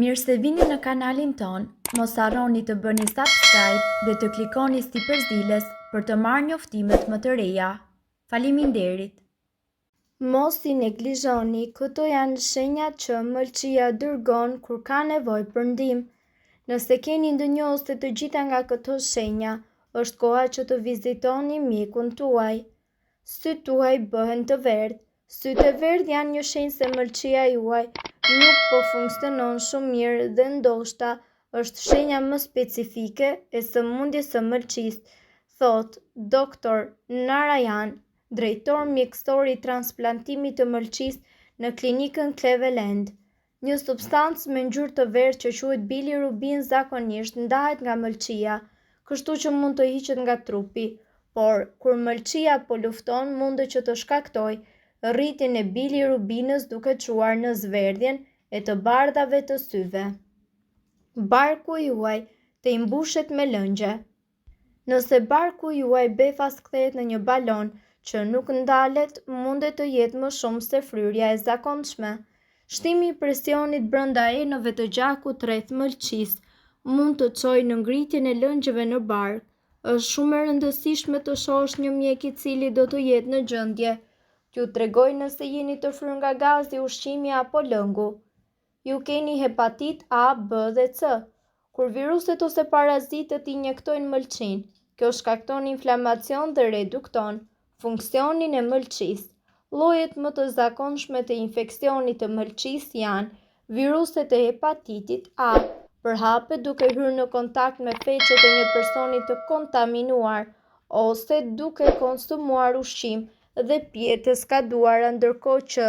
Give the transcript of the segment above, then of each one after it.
Mirë se vini në kanalin ton, mos harroni të bëni subscribe dhe të klikoni si përzdiles për të marrë njoftimet më të reja. Faleminderit! Mos i neglizhoni, këto janë shenjat që mëlçia dërgon kur ka nevojë për ndihmë. Nëse keni ndonjë ose të gjitha nga këto shenja, është koha që të vizitoni mjekun tuaj. Sytë tuaj bëhen të verdhë. Sytë e verdhë janë një shenjë se mëlçia juaj nuk po funksionon shumë mirë dhe ndoshta është shenja më specifike e sëmundjes së mëlçisë, thot Dr. Narayan, drejtor mjekësor i transplantimit të mëlçisë në klinikën Cleveland. Një substancë me ngjyrë të verdhë që quhet bilirubin zakonisht ndahet nga mëlçia, kështu që mund të hiqet nga trupi, por kur mëlçia po lufton mundet që të shkaktojë rritjen e bilirubinës duke çuar në zverdhjen e të bardhave të syve. Barku juaj të imbushet me lëngje. Nëse barku juaj befas kthehet në një balon që nuk ndalet, mundet të jetë më shumë se fryrja e zakonshme. Shtimi i presionit brenda enëve të gjakut rreth mëlçisë mund të çojë në ngritjen e lëngjeve në bark. Është shumë e rëndësishme të shohësh një mjek i cili do të jetë në gjendje t'ju tregojë nëse jeni të fryrë nga gazi, ushqimi apo lëngu. Ju keni hepatit A, B dhe C. Kur viruset ose parazitët injektojnë mëlçin, kjo shkakton inflamacion dhe redukton funksionin e mëlçisë. Llojet më të zakonshme të infeksionit të mëlçisë janë viruset e hepatitit A, përhapet duke hyrë në kontakt me feqet e një personi të kontaminuar ose duke konsumuar ushqim dhe pije të skaduara, ndërkohë që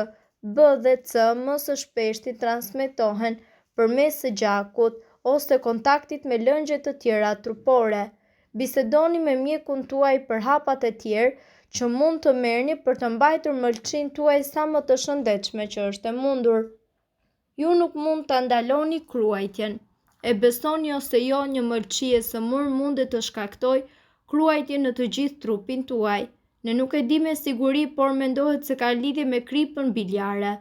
B dhe C më së shpeshti transmetohen përmes së gjakut ose kontaktit me lëngje të tjera trupore. Bisedoni me mjekun tuaj për hapat e tjerë që mund të merrni për të mbajtur mëlçinë tuaj sa më të shëndetshme që është e mundur. Ju nuk mund ta ndaloni kruajtjen. E besoni ose jo, një mëlçi e sëmur mundet të shkaktojë kruajtje në të gjithë trupin tuaj. Ne nuk e di me siguri, por mendohet se ka lidhje me gripën biliare.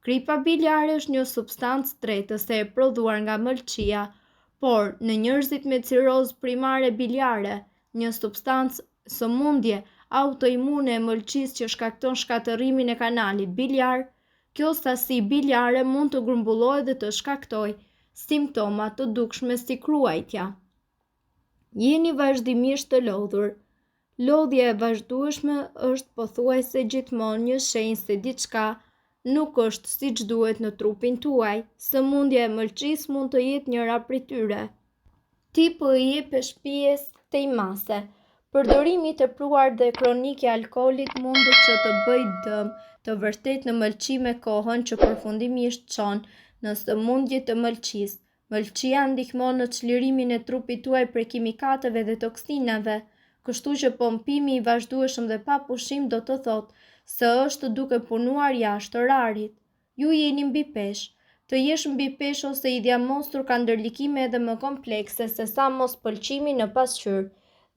Gripa biliare është një substancë tretëse e prodhuar nga mëlçia, por në njerëzit me cirozë primare biliare, një substancë sëmundje autoimune e mëlçisë që shkakton shkatërimin e kanalit biliar, kjo sasi biliare mund të grumbullojë dhe të shkaktojë simptoma të dukshme si kruajtja. Jeni vazhdimisht të lodhur. Lodhja e vazhdueshme është pothuajse gjithmonë një shenjë se diçka nuk është siç duhet në trupin tuaj. Sëmundja e mëlçisë mund të jetë njëra prej tyre. Tipi i jepesh pijes tejmase. Përdorimi i tepruar dhe kronik i alkoolit mundet që të bëjë dëm të vërtet në mëlçi me kohën që përfundimisht çon në sëmundje të mëlçisë. Mëlçia ndihmon në çlirimin e trupit tuaj prej kimikateve dhe toksinave, kështu që pompimi i vazhdueshëm dhe pa pushim do të thotë se është duke punuar jashtë orarit. Ju jeni mbi peshë. Të jesh mbi peshë ose i djamosur ka ndërlikime edhe më komplekse se sa mospëlqimi në pasqyrë.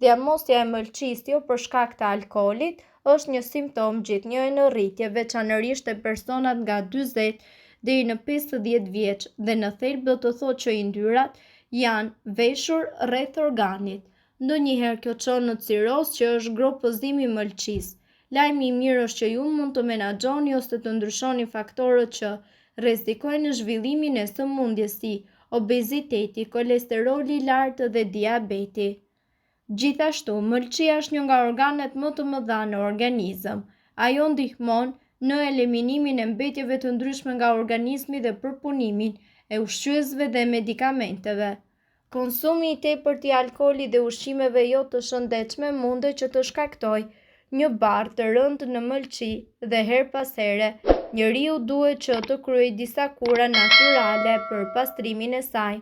Djamosja e mëlçisë jo për shkak të alkoolit është një simptom gjithnjë në rritje, veçanërisht e personat nga 40 deri në 50 vjeç, dhe në thelb do të thotë që yndyrat janë veshur rreth organit. Ndonjëherë kjo çon në cirozë që është gropëzimi i mëlçisë. Lajmi i mirë është që ju mund të menaxhoni ose të ndryshoni faktorët që rrezikojnë zhvillimin e sëmundjes si obeziteti, kolesteroli i lartë dhe diabeti. Gjithashtu, mëlçia është një nga organet më të mëdha në organizëm. Ajo ndihmon në eliminimin e mbetjeve të ndryshme nga organizmi dhe përpunimin e ushqyesve dhe medikamenteve. Konsumi i tepërt i alkoolit dhe ushqimeve jo të shëndetshme mundet që të shkaktojë një barrë të rëndë në mëlçi dhe her pas here njeriu duhet që të kryejë disa kura natyrale për pastrimin e saj.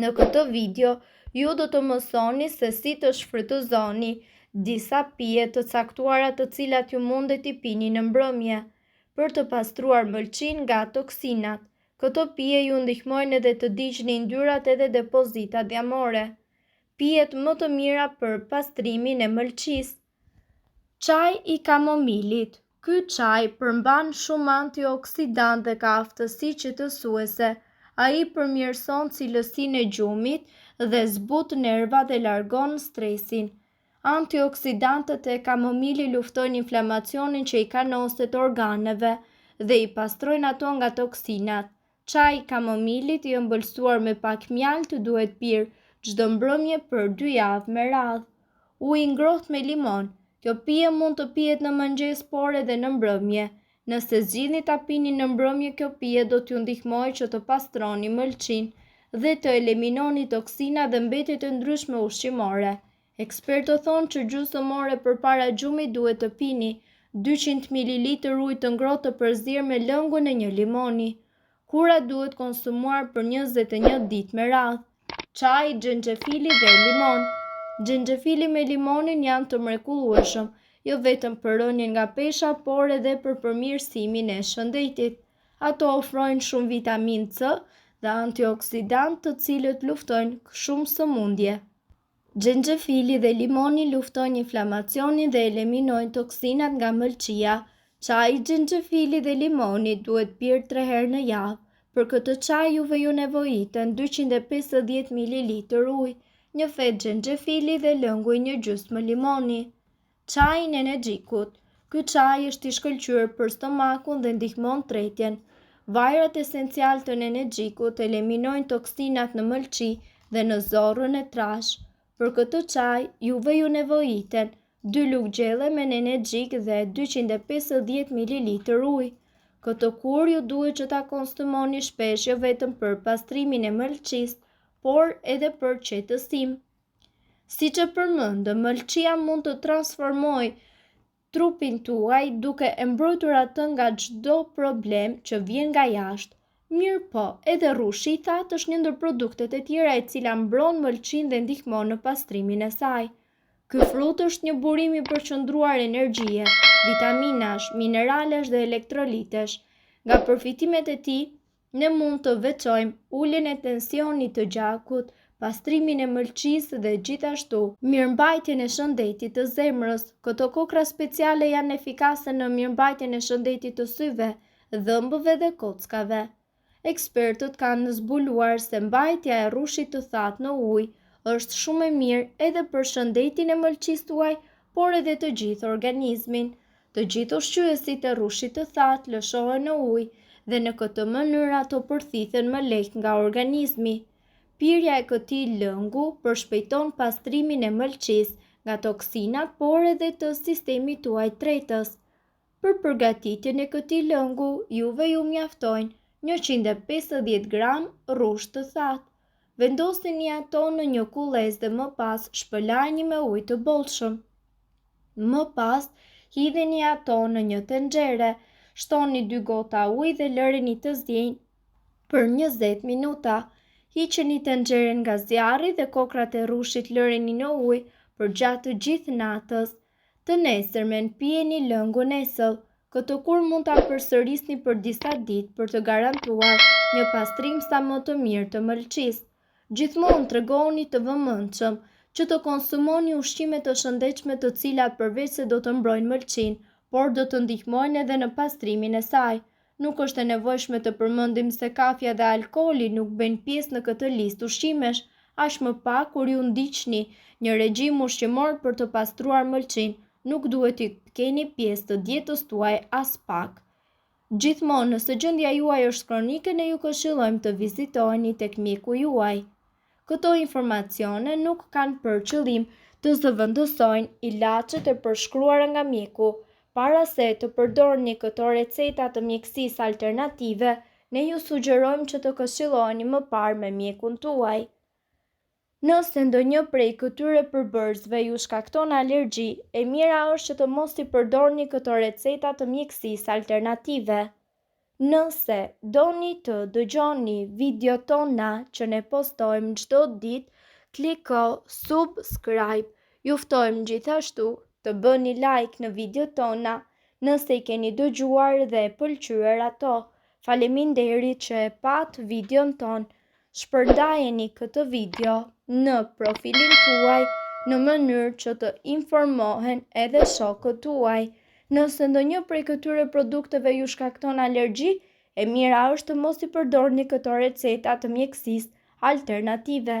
Në këtë video ju do të mësoni se si të shfrytëzoni disa pije të caktuara të cilat ju mundet i pini në mbrëmje për të pastruar mëlçin nga toksinat. Këto pije ju ndihmojnë edhe të digjni yndyrat edhe depozitat djamore. Pijet më të mira për pastrimin e mëlçisë. Çaj i kamomilit. Ky çaj përmban shumë antioksidant dhe ka aftësi qetësuese. Ai përmirëson cilësinë e gjumit dhe zbut nerva dhe largon stresin. Antioksidantët e kamomili luftojnë inflamacionin që i kanoset organeve dhe i pastrojnë ato nga toksinat. Çaji i kamomilit i ëmbëlsuar me pak mjalt duhet pirë çdo mbrëmje për 2 javë me radhë. Uji ngrohtë me limon. Kjo pije mund të pihet në mëngjes por edhe në mbrëmje. Nëse zgjidhni ta pini në mbrëmje, kjo pije do t'ju ndihmojë që të pastroni mëlçinë dhe të eliminoni toksina dhe mbetjet e ndryshme ushqimore. Ekspertët thonë që gjysmë ore përpara gjumit duhet të pini 200 ml ujë të ngrohtë të përzierë me lëngun e 1 limoni. Kura duhet konsumuar për 21 ditë me radhë. Çaji, xhenxhefili dhe limon. Xhenxhefili me limonin janë të mrekullueshëm, jo vetëm për rënien nga pesha, por edhe për përmirësimin e shëndetit. Ato ofrojnë shumë vitaminë C dhe antioksidantë të cilët luftojnë shumë sëmundje. Xhenxhefili dhe limoni luftojnë inflamacionin dhe eliminojnë toksinat nga mëlçia. Çaji, xhenxhefili dhe limoni duhet pirë 3 herë në javë. Për këtë çaj juve ju nevojiten 250 ml ujë, 1 fet xhenxhefili dhe lëngu i 1 gjysmë limoni. Çaji i energjikut. Ky çaj është i shkëlqyer për stomakun dhe ndihmon tretjen. Vajrat esencial të energjikut eliminojnë toksinat në mëlçi dhe në zorrën e trash. Për këtë çaj juve ju nevojiten 2 lugë gjelle me energjik dhe 250 ml ujë. Këtë kur ju duhet që ta konsumoni shpesh jo vetëm për pastrimin e mëlçisë, por edhe për qetësim. Siç e përmendëm, mëlçia mund të transformojë trupin tuaj duke e mbrojtur atë nga çdo problem që vjen nga jashtë. Mirë po, edhe rrushi i thatë është një ndër produktet e tjera e cila mbron mëlçinë dhe ndihmon në pastrimin e saj. Ky frut është një burim i përqendruar energjie, vitaminash, mineralesh dhe elektrolitesh. Nga përfitimet e tij, ne mund të veçojmë uljen e tensionit të gjakut, pastrimin e mëlçisë dhe gjithashtu mirëmbajtjen e shëndetit të zemrës. Këto kokra speciale janë efikase në mirëmbajtjen e shëndetit të syve, dhëmbëve dhe kockave. Ekspertët kanë zbuluar se mbajtja e rrushit të thatë në ujë është shumë e mirë edhe për shëndetin e mëlçisë tuaj, por edhe të gjithë organizmin. Të gjithë ushqyesit e rrushit të thatë lëshohen në ujë dhe në këtë mënyrë ato përthithen më lehtë nga organizmi. Pirja e këtij lëngu përshpejton pastrimin e mëlçisë nga toksinat, por edhe të sistemit tuaj tretës. Për përgatitjen e këtij lëngu, juve ju mjaftojnë 150 gram rrush të thatë. Vendosini ato në një kullez dhe më pas shpëlajini me ujë të bollshëm. Më pas hidheni ato në një tenxhere, shtoni 2 gota ujë dhe lëreni të ziejnë për 20 minuta. Hiqeni tenxheren nga zjarri dhe kokrat e rrushit lëreni në ujë për gjatë të gjithë natës. Të nesërmen pijeni lëngun nesër. Këtë kur mund ta përsërisni për disa ditë për të garantuar një pastrim sa më të mirë të mëlçisë. Gjithmonë tregoni të vëmendshëm që të konsumoni ushqime të shëndetshme të cilat përveç se do të mbrojnë mëlçinë, por do të ndihmojnë edhe në pastrimin e saj. Nuk është e nevojshme të përmendim se kafja dhe alkooli nuk bëjnë pjesë në këtë listë ushqimesh, aq më pak kur ju ndiqni një regjim ushqimor për të pastruar mëlçinë, nuk duhet të keni pjesë të dietës tuaj as pak. Gjithmonë, nëse gjendja juaj është kronike, ne ju këshillojmë të vizitoheni tek mjeku juaj. Këto informacione nuk kanë për qëllim të zëvendësojnë ilaçet e përshkruara nga mjeku. Para se të përdorni këto receta të mjekësisë alternative, ne ju sugjerojmë që të këshilloheni më parë me mjekun tuaj. Nëse ndonjë prej këtyre përbërësve ju shkakton alergji, e mira është që të mos i përdorni këto receta të mjekësisë alternative. Nëse doni të dëgjoni video tona që ne postojmë çdo ditë, kliko subscribe. Ju ftojmë gjithashtu të bëni like në video tona nëse i keni dëgjuar dhe e pëlqyer ato. Faleminderit që e pat videon ton. Shpërndajeni këtë video në profilin tuaj në mënyrë që të informohen edhe shokët tuaj. Nëse ndonjë prej këtyre produkteve ju shkakton alergji, E mira është të mos i përdorni këto receta të mjekësisë alternative.